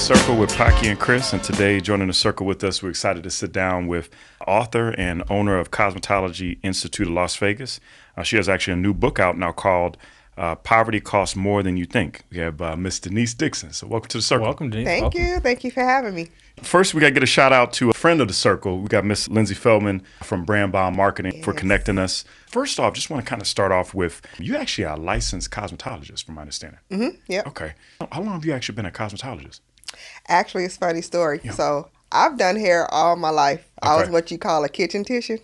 Circle with Paki and Chris, and today joining the circle with us, we're excited to sit down with author and owner of Cosmetology Institute of Las Vegas. She has actually a new book out now called Poverty Costs More Than You Think. We have Miss Denise Dixon. So welcome to the circle. Welcome, Denise. Thank you. Thank you for having me. First, we got to get a shout out to a friend of the circle. We got Miss Lindsay Feldman from Brand Bomb Marketing for connecting us. First off, just want to kind of start off with, you actually are a licensed cosmetologist, from my understanding. Mm-hmm. Yep. Okay. How long have you actually been a cosmetologist? Actually, it's a funny story. Yeah. So I've done hair all my life. Okay. I was what you call a kitchen tician.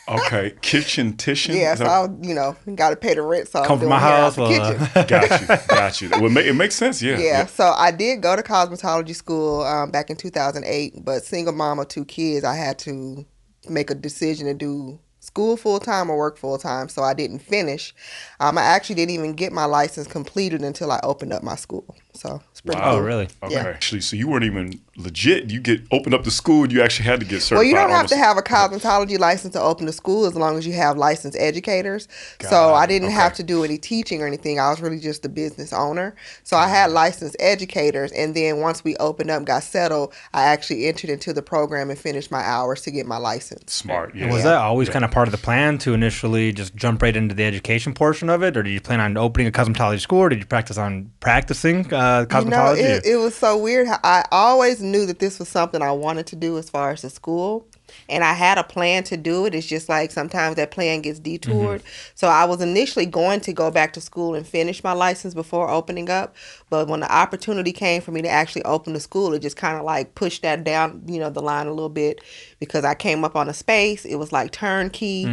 Okay, kitchen. Yeah, so I, got to pay the rent. So Come I'm from doing my hair house. out the kitchen. Got you. Well, it makes sense, yeah. Yeah, so I did go to cosmetology school back in 2008, but single mom of 2 kids, I had to make a decision to do school full-time or work full-time, so I didn't finish. I actually didn't even get my license completed until I opened up my school. So it's pretty cool. Oh, really? Okay. Yeah. Actually, so you weren't even legit. You opened up the school, and you actually had to get certified. Well, you don't have to have a cosmetology license to open the school as long as you have licensed educators. So I didn't have to do any teaching or anything. I was really just a business owner. So I had licensed educators, and then once we opened up, got settled, I actually entered into the program and finished my hours to get my license. Smart, yeah. And was that always kind of part of the plan to initially just jump right into the education portion of it? Or did you plan on opening a cosmetology school, or did you practice on practicing cosmetology? It was so weird. I always knew that this was something I wanted to do as far as the school. And I had a plan to do it. It's just like sometimes that plan gets detoured. Mm-hmm. So I was initially going to go back to school and finish my license before opening up. But when the opportunity came for me to actually open the school, it just kind of like pushed that down, the line a little bit, because I came up on a space. It was like turnkey.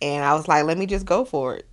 And I was like, let me just go for it.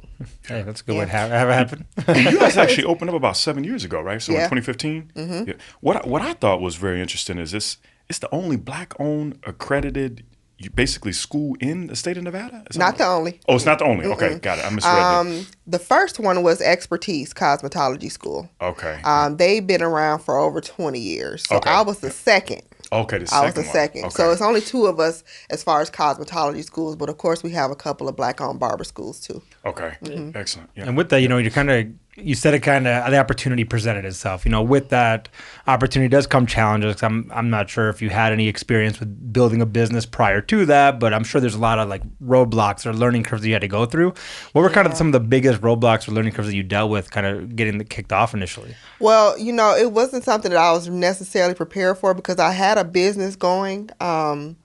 Hey, that's a good way to have it happen. You guys actually opened up about 7 years ago, right? So in 2015? Mm-hmm. Yeah. What I thought was very interesting is it's the only Black-owned, accredited, basically school in the state of Nevada? Not the only. Oh, it's not the only. Okay, got it. I misread that. The first one was Expertise Cosmetology School. Okay. They've been around for over 20 years. So I was the second. Okay, the second I was the second. Okay. So it's only 2 of us as far as cosmetology schools, but of course we have a couple of Black-owned barber schools too. Okay, excellent. Yeah. And with that, you said it kind of, the opportunity presented itself. With that opportunity does come challenges. I'm not sure if you had any experience with building a business prior to that, but I'm sure there's a lot of like roadblocks or learning curves that you had to go through. What were kind of some of the biggest roadblocks or learning curves that you dealt with kind of getting kicked off initially? Well, it wasn't something that I was necessarily prepared for, because I had a business going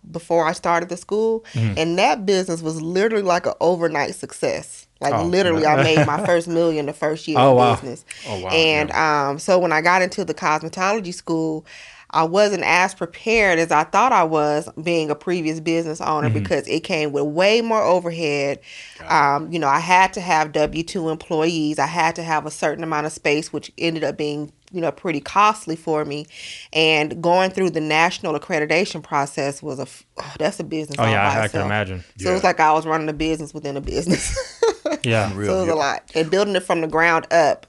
before I started the school, and that business was literally like an overnight success. Literally, I made my first $1 million the first year of business. Oh, wow. And so when I got into the cosmetology school, I wasn't as prepared as I thought I was, being a previous business owner, because it came with way more overhead. I had to have W-2 employees. I had to have a certain amount of space, which ended up being pretty costly for me. And going through the national accreditation process was that's a business. Oh, yeah, by I can imagine. So it was like I was running a business within a business. Yeah. So it was a lot. And building it from the ground up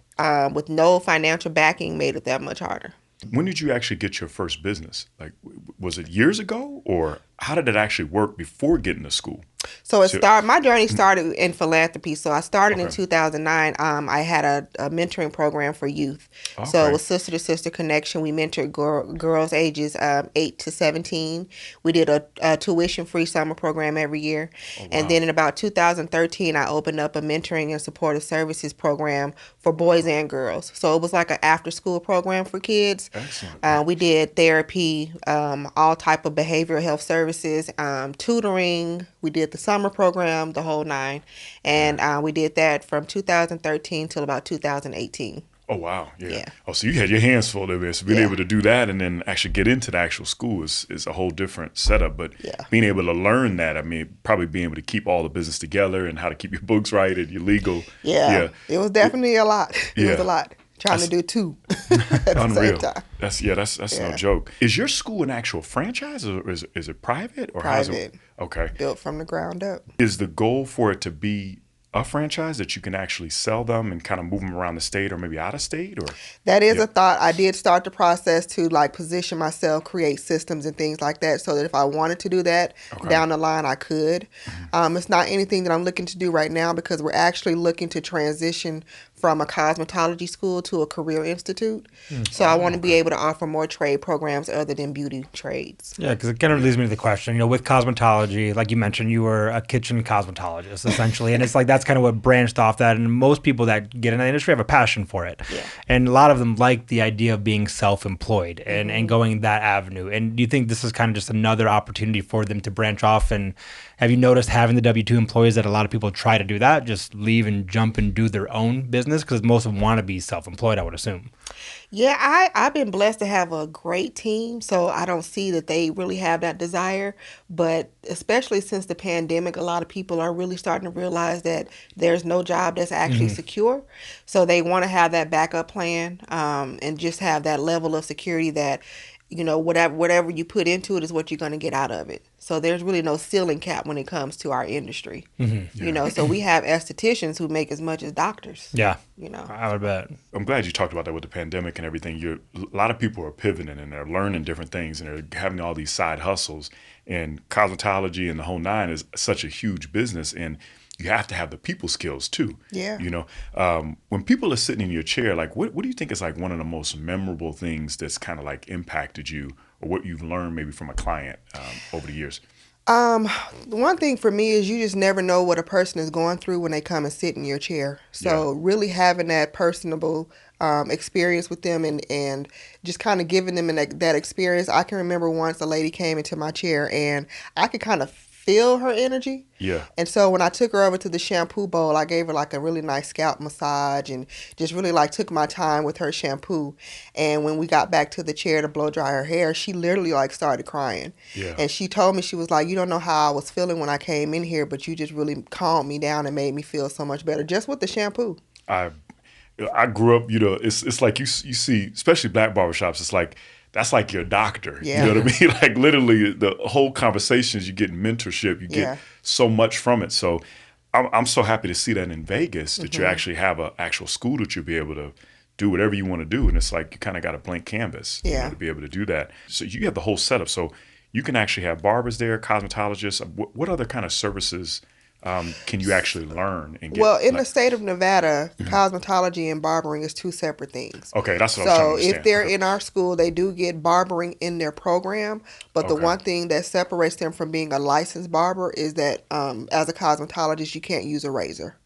with no financial backing made it that much harder. When did you actually get your first business? Like, was it years ago, or how did it actually work before getting to school? So my journey started in philanthropy. So I started in 2009. I had a mentoring program for youth. Okay. So it was Sister to Sister Connection. We mentored girls ages 8 to 17. We did a tuition-free summer program every year. Oh, wow. And then in about 2013, I opened up a mentoring and supportive services program for boys and girls. So it was like an after-school program for kids. Excellent. We did therapy, all type of behavioral health services, tutoring. We did the summer program, the whole 9. And we did that from 2013 till about 2018. Oh, wow. Yeah. Oh, so you had your hands full of this. Being able to do that and then actually get into the actual school is a whole different setup. But being able to learn that, probably being able to keep all the business together and how to keep your books right and your legal. Yeah. It was definitely a lot. It was a lot. Trying to do 2 at the unreal. same time. That's no joke. Is your school an actual franchise, or is it private? Or private. How's it? Okay. Built from the ground up. Is the goal for it to be a franchise that you can actually sell them and kind of move them around the state or maybe out of state? Or that is a thought. I did start the process to position myself, create systems and things like that, so that if I wanted to do that down the line, I could. It's not anything that I'm looking to do right now, because we're actually looking to transition from a cosmetology school to a career institute. So I want to be able to offer more trade programs other than beauty trades. Yeah, because it kind of leads me to the question, with cosmetology, like you mentioned, you were a kitchen cosmetologist essentially. And it's like that's kind of what branched off that. And most people that get in that industry have a passion for it. Yeah. And a lot of them like the idea of being self-employed and going that avenue. And do you think this is kind of just another opportunity for them to branch off? And have you noticed having the W-2 employees that a lot of people try to do that, just leave and jump and do their own business? Because most of them want to be self-employed, I would assume. Yeah, I've been blessed to have a great team, so I don't see that they really have that desire. But especially since the pandemic, a lot of people are really starting to realize that there's no job that's actually secure. So they want to have that backup plan, and just have that level of security that, whatever you put into it is what you're going to get out of it. So there's really no ceiling cap when it comes to our industry. So we have estheticians who make as much as doctors. Yeah, I would bet. I'm glad you talked about that with the pandemic and everything. A lot of people are pivoting and they're learning different things and they're having all these side hustles. And cosmetology and the whole nine is such a huge business, and you have to have the people skills too. Yeah. When people are sitting in your chair, like what do you think is like one of the most memorable things that's kind of like impacted you, or what you've learned maybe from a client over the years? One thing for me is you just never know what a person is going through when they come and sit in your chair. So really having that personable experience with them and just kind of giving them that experience. I can remember once a lady came into my chair and I could kind of feel her energy. Yeah. And so when I took her over to the shampoo bowl, I gave her like a really nice scalp massage and just really like took my time with her shampoo. And when we got back to the chair to blow dry her hair, she literally like started crying. Yeah. And she told me, she was like, you don't know how I was feeling when I came in here, but you just really calmed me down and made me feel so much better just with the shampoo. I grew up, it's like you see, especially black barbershops, it's like, that's like your doctor. Yeah. You know what I mean? Like literally the whole conversations, you get mentorship, you get so much from it. So I'm so happy to see that in Vegas, that you actually have an actual school that you'll be able to do whatever you want to do. And it's like you kind of got a blank canvas to be able to do that. So you have the whole setup. So you can actually have barbers there, cosmetologists. What other kind of services can you actually learn and get? Well, in the state of Nevada, cosmetology and barbering is two separate things. Okay, that's what I'm trying to understand. So if they're in our school, they do get barbering in their program. But the one thing that separates them from being a licensed barber is that as a cosmetologist, you can't use a razor.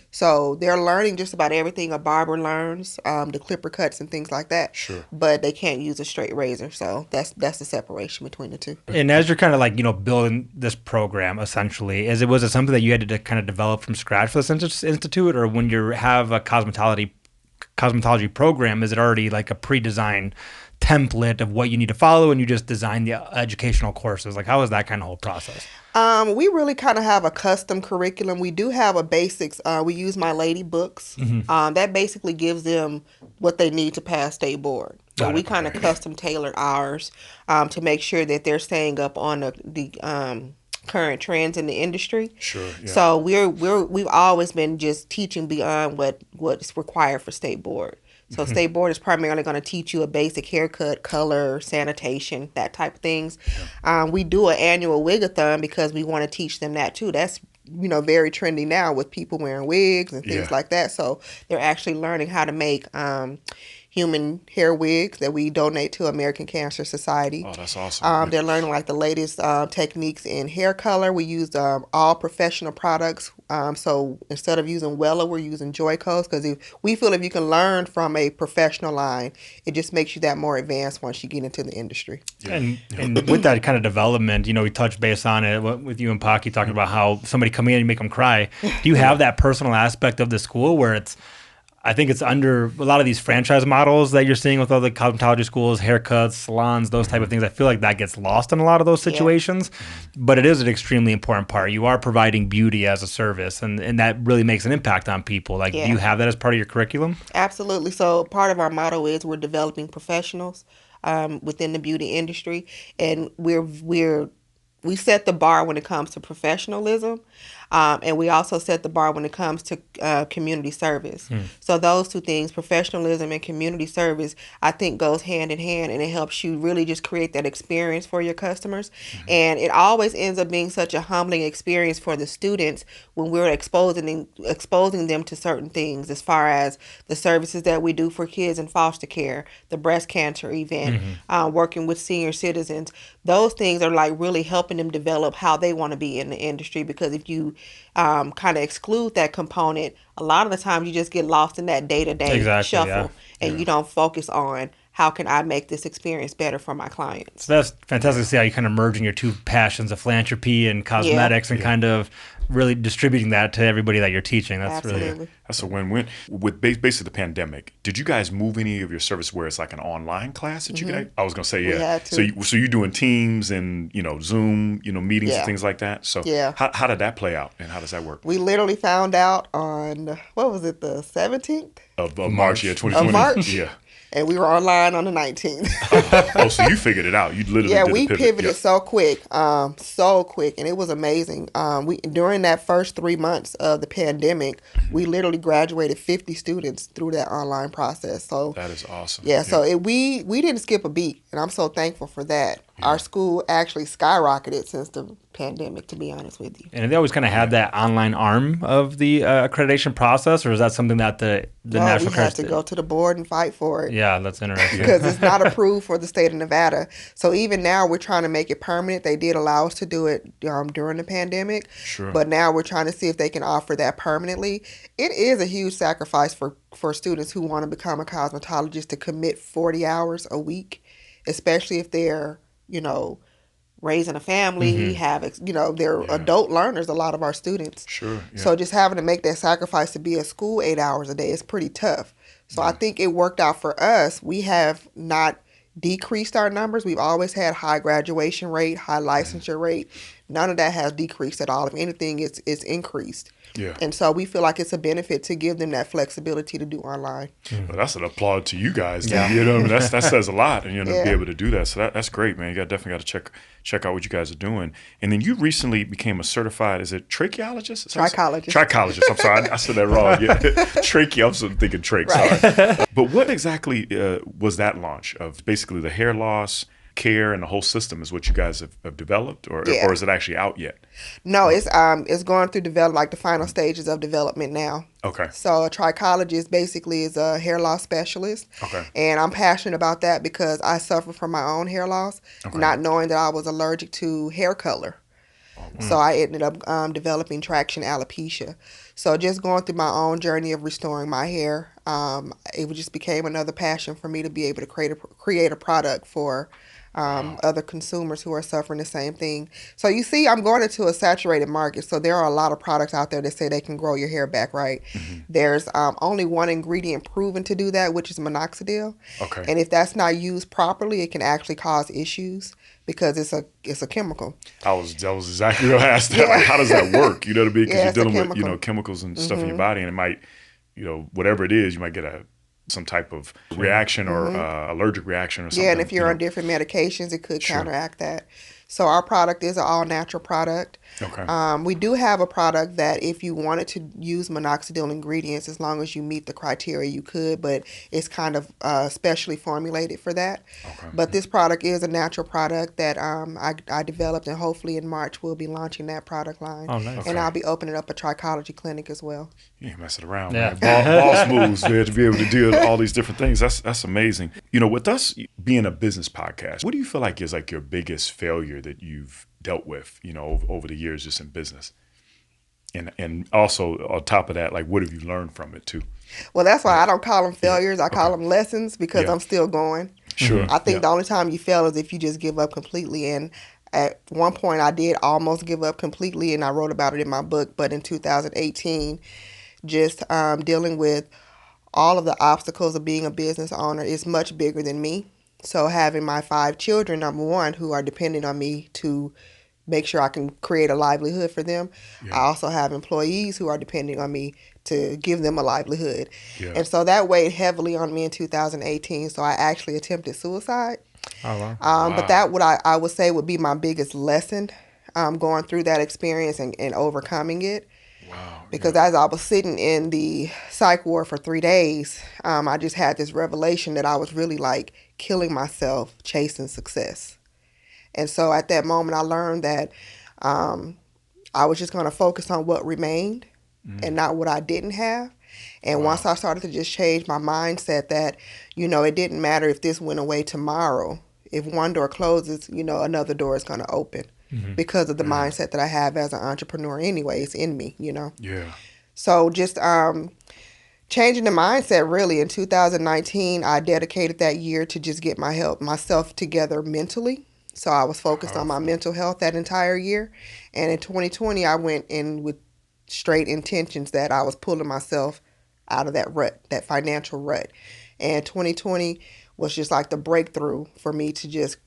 So they're learning just about everything a barber learns, the clipper cuts and things like that. Sure. But they can't use a straight razor. So that's the separation between the two. And as you're kind of like, building this program, essentially, was it something that you had to kind of develop from scratch for this institute? Or when you have a cosmetology program, is it already like a pre-designed template of what you need to follow and you just design the educational courses? Like, how is that kind of whole process? We really kind of have a custom curriculum. We do have a basics. We use My Lady books. That basically gives them what they need to pass state board. So we kind of custom tailored ours to make sure that they're staying up on the current trends in the industry. Sure. Yeah. So we've always been just teaching beyond what's required for state board. So state board is primarily going to teach you a basic haircut, color, sanitation, that type of things. We do an annual wig-a-thon because we want to teach them that too. That's very trendy now with people wearing wigs and things like that. So they're actually learning how to make human hair wigs that we donate to American Cancer Society. Oh, that's awesome. They're learning like the latest techniques in hair color. We use all professional products. So instead of using Wella, we're using Joico's because we feel if you can learn from a professional line, it just makes you that more advanced once you get into the industry. Yeah. And with that kind of development, we touched base on it with you and Paki talking about how somebody come in and make them cry. Do you have that personal aspect of the school where I think it's under a lot of these franchise models that you're seeing with other cosmetology schools, haircuts, salons, those type of things. I feel like that gets lost in a lot of those situations, but it is an extremely important part. You are providing beauty as a service, and that really makes an impact on people. Like, do you have that as part of your curriculum? Absolutely. So part of our motto is we're developing professionals within the beauty industry, and we're we set the bar when it comes to professionalism, and we also set the bar when it comes to community service. So those two things, professionalism and community service, I think goes hand in hand, and it helps you really just create that experience for your customers. And it always ends up being such a humbling experience for the students when we're exposing them to certain things, as far as the services that we do for kids in foster care, the breast cancer event, working with senior citizens. Those things are like really helping them develop how they want to be in the industry, because if you kind of exclude that component, a lot of the times you just get lost in that day-to-day shuffle, and you don't focus on how can I make this experience better for my clients. So that's fantastic to see how you kind of merging your two passions of philanthropy and cosmetics and kind of really distributing that to everybody that you're teaching. That's Absolutely. really That's a win-win. With basically the pandemic, did you guys move any of your service where it's like an online class that you could? I was gonna say, We had to. So you're doing Teams and Zoom, meetings and things like that. So how did that play out, and how does that work? We literally found out on, what was it, the 17th? Of March, 2020. Of March? Yeah. And we were online on the 19th. Oh, so you figured it out. You literally did we the pivot. pivoted so quick, and it was amazing. We during that first 3 months of the pandemic, we literally graduated 50 students through that online process. So That is awesome. So we didn't skip a beat, and I'm so thankful for that. Our school actually skyrocketed since the pandemic, to be honest with you. And they always kind of had that online arm of the accreditation process, or is that something that the National we had to go to the board and fight for it. Yeah, that's interesting. Because it's not approved for the state of Nevada. So even now we're trying to make it permanent. They did allow us to do it during the pandemic. Sure. But now we're trying to see if they can offer that permanently. It is a huge sacrifice for students who want to become a cosmetologist to commit 40 hours a week, especially if they're, raising a family, they're adult learners, a lot of our students. Sure. Yeah. So just having to make that sacrifice to be at school 8 hours a day is pretty tough. So I think it worked out for us. We have not decreased our numbers. We've always had high graduation rate, high licensure rate. None of that has decreased at all. If anything, it's increased. Yeah. And so we feel like it's a benefit to give them that flexibility to do online. Well, that's an applaud to you guys. That says a lot, and to be able to do that. So that's great, man. You definitely got to check out what you guys are doing. And then you recently became a certified, is it trachologist? Trichologist. I'm sorry, I said that wrong. Yeah. Trachea. I'm still thinking trach. Right. Sorry. But what exactly was that launch of basically the hair loss care and the whole system is what you guys have developed, or is it actually out yet? No, it's going through the final stages of development now. Okay. So a trichologist basically is a hair loss specialist. Okay. And I'm passionate about that because I suffer from my own hair loss, not knowing that I was allergic to hair color. So I ended up developing traction alopecia. So just going through my own journey of restoring my hair, it just became another passion for me to be able to create a product for other consumers who are suffering the same thing. So you see, I'm going into a saturated market. So there are a lot of products out there that say they can grow your hair back, right? There's only one ingredient proven to do that, which is minoxidil. Okay. And if that's not used properly, it can actually cause issues because it's a chemical. That was exactly what I asked. Like, how does that work? Because you're dealing with chemicals and stuff in your body, and it might, whatever it is, you might get some type of reaction or allergic reaction or something. Yeah, and if you're on different medications, it could counteract that. So our product is an all-natural product. Okay. We do have a product that if you wanted to use minoxidil ingredients, as long as you meet the criteria, you could, but it's kind of specially formulated for that. Okay. But this product is a natural product that I developed, and hopefully in March we'll be launching that product line. Oh, nice. And I'll be opening up a trichology clinic as well. You ain't messing around, Yeah. man. Boss moves, man, to be able to do all these different things. That's amazing. With us being a business podcast, what do you feel like is like your biggest failure that you've dealt with, over the years just in business? And also on top of that, like, what have you learned from it too? Well, that's why I don't call them failures. I call them lessons because I'm still going. Sure. I think the only time you fail is if you just give up completely. And at one point I did almost give up completely, and I wrote about it in my book. But in 2018, just dealing with all of the obstacles of being a business owner is much bigger than me. So having my 5 children, number one, who are dependent on me to make sure I can create a livelihood for them. Yeah. I also have employees who are depending on me to give them a livelihood. Yeah. And so that weighed heavily on me in 2018. So I actually attempted suicide. Oh, wow. But that I would say would be my biggest lesson going through that experience and overcoming it. Wow. Because Yeah. as I was sitting in the psych ward for 3 days, I just had this revelation that I was really like killing myself chasing success. And so at that moment, I learned that I was just going to focus on what remained and not what I didn't have. And once I started to just change my mindset that, it didn't matter if this went away tomorrow. If one door closes, another door is going to open because of the mindset that I have as an entrepreneur anyways in me, Yeah. So just changing the mindset really in 2019, I dedicated that year to just get myself together mentally. So I was focused on my mental health that entire year. And in 2020, I went in with straight intentions that I was pulling myself out of that rut, that financial rut. And 2020 was just like the breakthrough for me to just,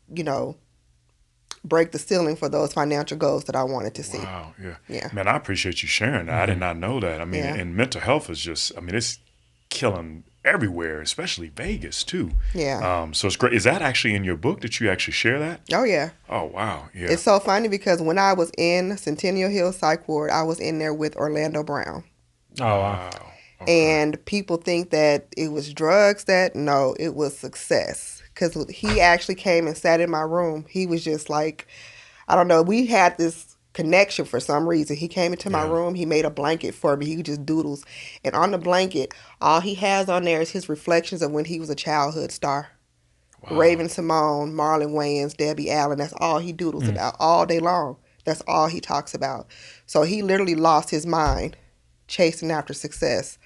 break the ceiling for those financial goals that I wanted to see. Wow. Yeah. Yeah. Man, I appreciate you sharing that. I did not know that. I mean, Yeah. and mental health is just, I mean, it's killing everywhere, especially Vegas too. Yeah. So it's great. Is that actually in your book that you actually share that? Oh, yeah. Oh, wow. Yeah. It's so funny because when I was in Centennial Hill Psych Ward, I was in there with Orlando Brown. Oh, wow. Wow. Okay. And people think that it was drugs no, it was success. Because he actually came and sat in my room. He was just like, I don't know, we had this connection for some reason. He came into my room. He made a blanket for me. He just doodles. And on the blanket, all he has on there is his reflections of when he was a childhood star. Wow. Raven Simone, Marlon Wayans, Debbie Allen. That's all he doodles about all day long. That's all he talks about. So he literally lost his mind chasing after success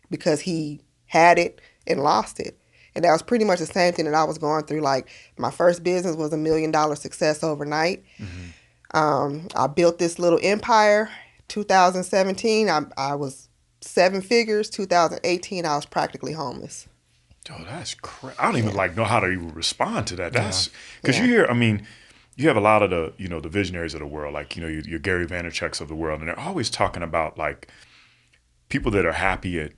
because he had it and lost it. And that was pretty much the same thing that I was going through. Like, my first business was $1 million success overnight. I built this little empire. 2017, I was 7 figures. 2018, I was practically homeless. Oh, that's crazy. I don't even know how to even respond to that. That's because you hear, I mean, you have a lot of the, the visionaries of the world, like, your Gary Vaynerchuk's of the world, and they're always talking about like people that are happy at,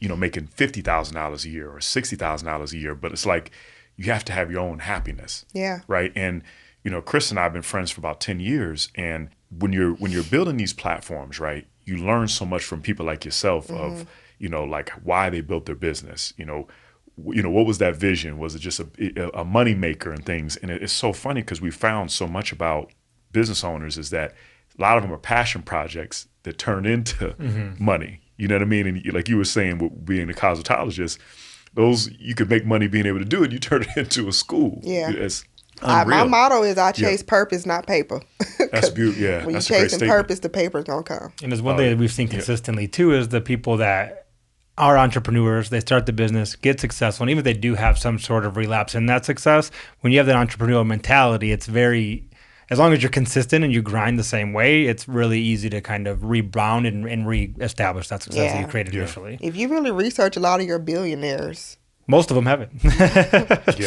making $50,000 a year or $60,000 a year. But it's like, you have to have your own happiness. Yeah. Right. And, Chris and I have been friends for about 10 years. And when you're building these platforms, right, you learn so much from people like yourself of, like why they built their business, what was that vision? Was it just a money maker and things? And it's so funny because we found so much about business owners is that a lot of them are passion projects that turn into money. You know what I mean? And like you were saying, with being a cosmetologist, those you could make money being able to do it. You turn it into a school. Yeah. It's unreal. My motto is I chase purpose, not paper. That's beautiful. Yeah, when that's you're a great chasing statement. purpose, the paper's gonna come. And there's one thing that we've seen consistently too is the people that are entrepreneurs, they start the business, get successful, and even if they do have some sort of relapse in that success, when you have that entrepreneurial mentality, it's very, as long as you're consistent and you grind the same way, it's really easy to kind of rebound and reestablish that success that you created initially. If you really research a lot of your billionaires, most of them have it.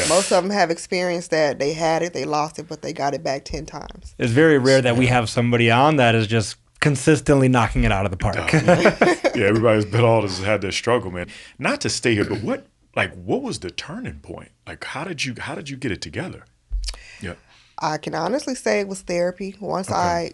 Most of them have experienced that they had it, they lost it, but they got it back 10 times. It's very rare that we have somebody on that is just consistently knocking it out of the park. Yeah, everybody's been all this had their struggle, man. Not to stay here, but what was the turning point? Like, how did you get it together? Yeah. I can honestly say it was therapy. Once I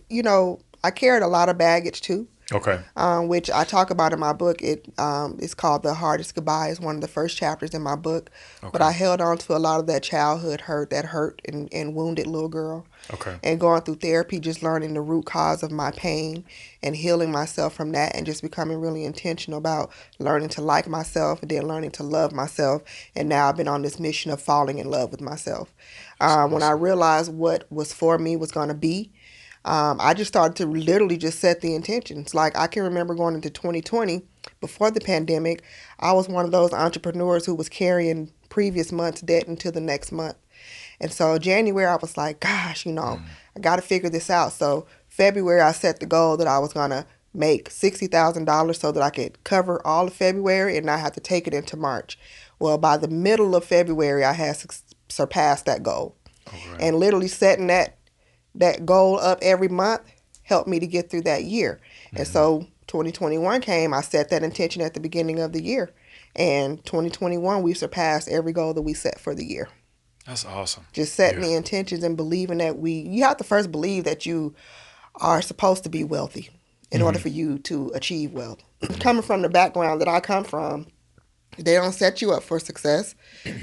carried a lot of baggage too. Okay. Which I talk about in my book. It's called The Hardest Goodbye. It's one of the first chapters in my book. Okay. But I held on to a lot of that childhood hurt, that hurt and wounded little girl. Okay. And going through therapy, just learning the root cause of my pain and healing myself from that and just becoming really intentional about learning to like myself and then learning to love myself. And now I've been on this mission of falling in love with myself. When I realized what was for me was going to be, I just started to literally just set the intentions. Like, I can remember going into 2020, before the pandemic, I was one of those entrepreneurs who was carrying previous month's debt into the next month. And so January, I was like, gosh, I got to figure this out. So February, I set the goal that I was going to make $60,000 so that I could cover all of February and not have to take it into March. Well, by the middle of February, I had surpassed that goal. Okay. And literally setting that goal up every month helped me to get through that year. Mm-hmm. And so 2021 came, I set that intention at the beginning of the year. And 2021, we surpassed every goal that we set for the year. That's awesome. Just setting the intentions and believing that you have to first believe that you are supposed to be wealthy in order for you to achieve wealth. Coming from the background that I come from, they don't set you up for success,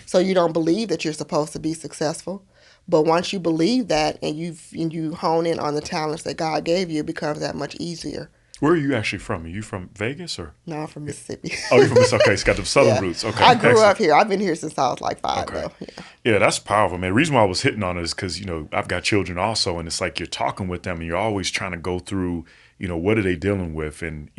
so you don't believe that you're supposed to be successful. But once you believe that and you hone in on the talents that God gave you, it becomes that much easier. Where are you actually from? Are you from Vegas or? No, I'm from Mississippi. Oh, you're from Mississippi. Okay, it's got the southern roots. Okay, I grew excellent. up here. I've been here since I was like 5, Okay. though. Yeah, that's powerful, man. The reason why I was hitting on it is because, I've got children also, and it's like you're talking with them and you're always trying to go through, what are they dealing with? And,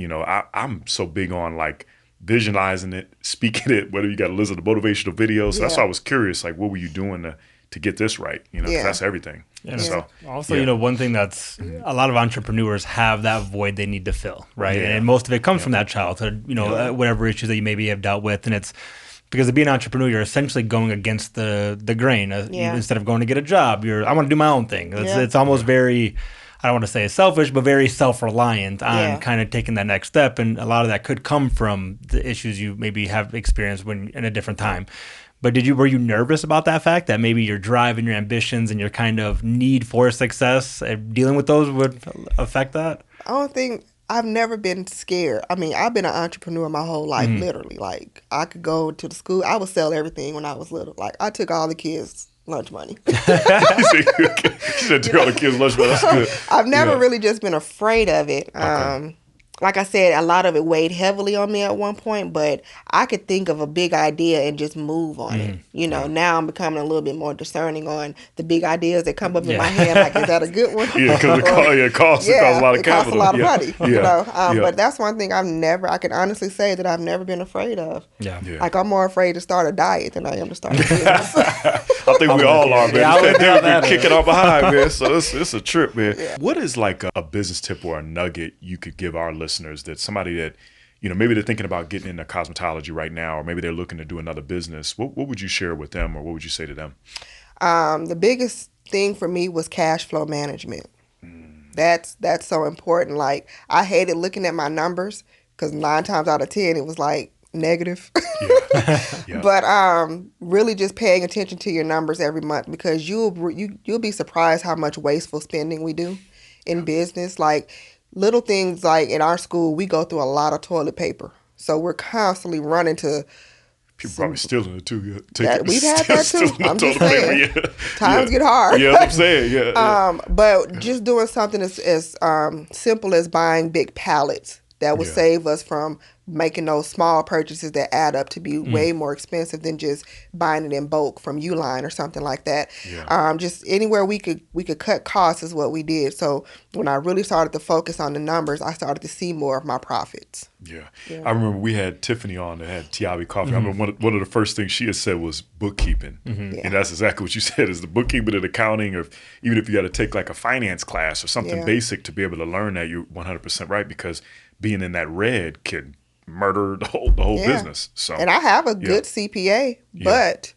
I'm so big on like visualizing it, speaking it, whether you got to listen to motivational videos. So that's why I was curious, like, what were you doing to get this right? 'Cause that's everything. Yeah. So also, one thing that's a lot of entrepreneurs have that void they need to fill, right? Yeah. And most of it comes from that childhood, whatever issues that you maybe have dealt with. And it's because to be an entrepreneur, you're essentially going against the grain. Instead of going to get a job, I want to do my own thing. It's almost very, I don't want to say selfish, but very self-reliant on kind of taking that next step. And a lot of that could come from the issues you maybe have experienced when in a different time. But were you nervous about that fact that maybe your drive and your ambitions and your kind of need for success, dealing with those would affect that? I've never been scared. I mean, I've been an entrepreneur my whole life, literally. Like, I could go to the school. I would sell everything when I was little. Like, I took all the kids' lunch money. You said took all the kids' lunch money. That's good. I've never really just been afraid of it. Okay. Like I said, a lot of it weighed heavily on me at one point, but I could think of a big idea and just move on it. Now I'm becoming a little bit more discerning on the big ideas that come up in my head. Like, is that a good one? Yeah, because it costs a lot of capital. It costs a lot of money, Yeah. But that's one thing I can honestly say that I've never been afraid of. Yeah. Like, I'm more afraid to start a diet than I am to start a business. I think we all are, man. This pandemic been kicking up on behind, man. So it's a trip, man. Yeah. What is like a business tip or a nugget you could give our listeners that somebody that, maybe they're thinking about getting into cosmetology right now, or maybe they're looking to do another business. What would you share with them, or what would you say to them? The biggest thing for me was cash flow management. That's so important. Like, I hated looking at my numbers because 9 times out of 10 it was like negative. Yeah. But really just paying attention to your numbers every month, because you'll be surprised how much wasteful spending we do in business. Like, little things like in our school, we go through a lot of toilet paper. So we're constantly running to... People probably stealing it too. We've had that too. I'm just saying. Times get hard. Yeah, I'm saying. Yeah. But just doing something as simple as buying big pallets that would save us from making those small purchases that add up to be way more expensive than just buying it in bulk from Uline or something like that. Yeah. Just anywhere we could cut costs is what we did. So when I really started to focus on the numbers, I started to see more of my profits. Yeah. I remember we had Tiffany on that had Tiabi Coffee. I remember one of the first things she had said was bookkeeping. And that's exactly what you said, is the bookkeeping and accounting, or even if you got to take like a finance class or something basic to be able to learn that, you're 100% right, because being in that red can murder the whole business. So, and I have a good CPA, but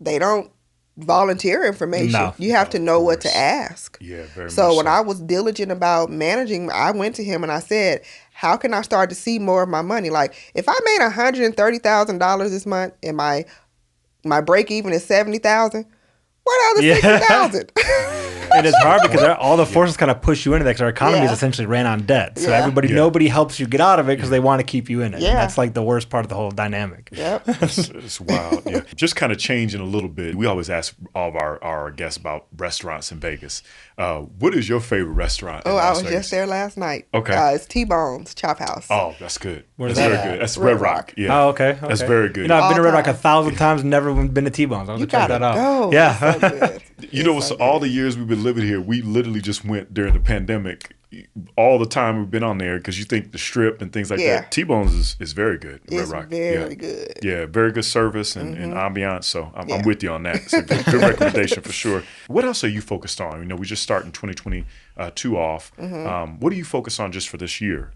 they don't volunteer information. No. You have to know what to ask. Yeah, very much so. When I was diligent about managing, I went to him and I said, how can I start to see more of my money? Like, if I made $130,000 this month and my break even is $70,000, what other $60,000? And it's hard because all the forces kind of push you into that, because our economy is essentially ran on debt. So nobody helps you get out of it because they want to keep you in it. Yeah. And that's like the worst part of the whole dynamic. Yep. It's wild. Yeah. Just kind of changing a little bit. We always ask all of our guests about restaurants in Vegas. What is your favorite restaurant in Las Vegas? Just there last night. Okay. It's T-Bone's Chop House. Oh, that's good. Where's that's that very good. That's Red Rock. Yeah. Oh, okay. That's very good. I've been to Red Rock 1,000 times, never been to T-Bone's. I'm going to check that out. Go. Yeah. It's so good. All the years we've been living here, we literally just went during the pandemic. All the time we've been on there, because you think the Strip and things like that. T-Bone's is very good. It's Red Rock. very good. Yeah, very good service and ambiance. So I'm with you on that. It's a good recommendation for sure. What else are you focused on? We just starting 2022 off. What do you focus on just for this year?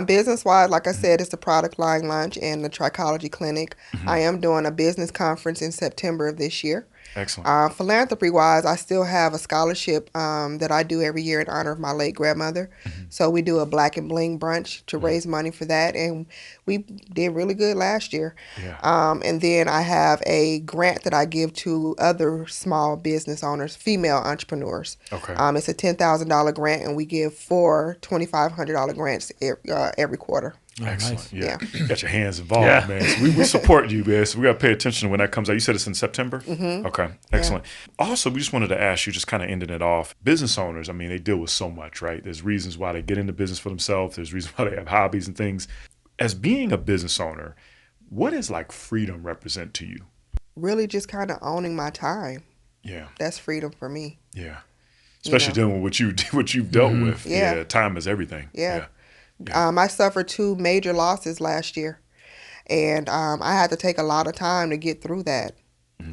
Business-wise, like I said, it's the product line launch and the Trichology Clinic. I am doing a business conference in September of this year. Excellent. Philanthropy-wise, I still have a scholarship that I do every year in honor of my late grandmother. So we do a Black and Bling brunch to raise money for that, and we did really good last year. Yeah. And then I have a grant that I give to other small business owners, female entrepreneurs. Okay. It's a $10,000 grant, and we give 4 $2,500 grants every quarter. Excellent. Nice. Yeah. Got your hands involved, man. So we support you, man. So we got to pay attention when that comes out. You said it's in September? Okay. Excellent. Also, we just wanted to ask you, just kind of ending it off, business owners, I mean, they deal with so much, right? There's reasons why they get into business for themselves. There's reasons why they have hobbies and things. As being a business owner, what does like freedom represent to you? Really just kind of owning my time. Yeah. That's freedom for me. Yeah. Especially dealing with what you've dealt with. Yeah. Time is everything. Yeah. I suffered 2 major losses last year, and I had to take a lot of time to get through that.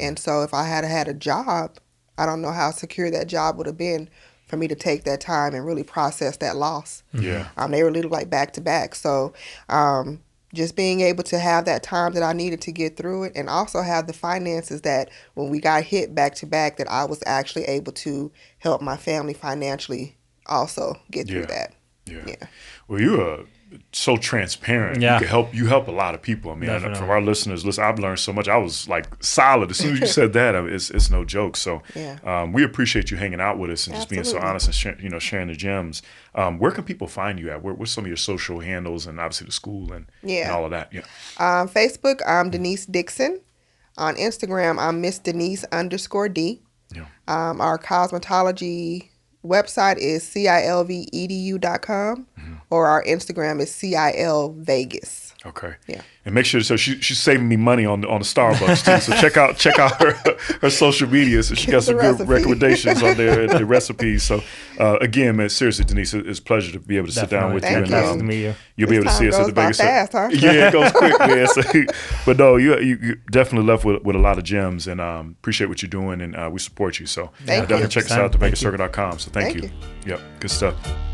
And so if I had had a job, I don't know how secure that job would have been for me to take that time and really process that loss. Yeah. They were literally like back to back. So just being able to have that time that I needed to get through it, and also have the finances that when we got hit back to back, that I was actually able to help my family financially also get through that. Yeah. Well, you are so transparent. Yeah. You help a lot of people. I mean, from our listeners, I've learned so much. I was like solid as soon as you said that. It's no joke. So we appreciate you hanging out with us and just being so honest and sharing the gems. Where can people find you at? What's some of your social handles, and obviously the school and all of that? Yeah. Facebook, I'm Denise Dixon. On Instagram, I'm Miss Denise_D. Yeah. Our cosmetology website is cilvedu.com, or our Instagram is cilvegas. Okay. Yeah. And make sure, so she's saving me money on the Starbucks too. So check out her social media. So she got some good recommendations on there, the recipes. So again, man, seriously, Denise, it's a pleasure to be able to sit down with you. Fantastic to meet you. You'll be able to see us at the Vegas. Fast, huh? Yeah, it goes quick, man. So, but no, you definitely left with a lot of gems, and appreciate what you're doing, and we support you. So definitely check us out at thevegascircle.com. So thank you. Yep, good stuff.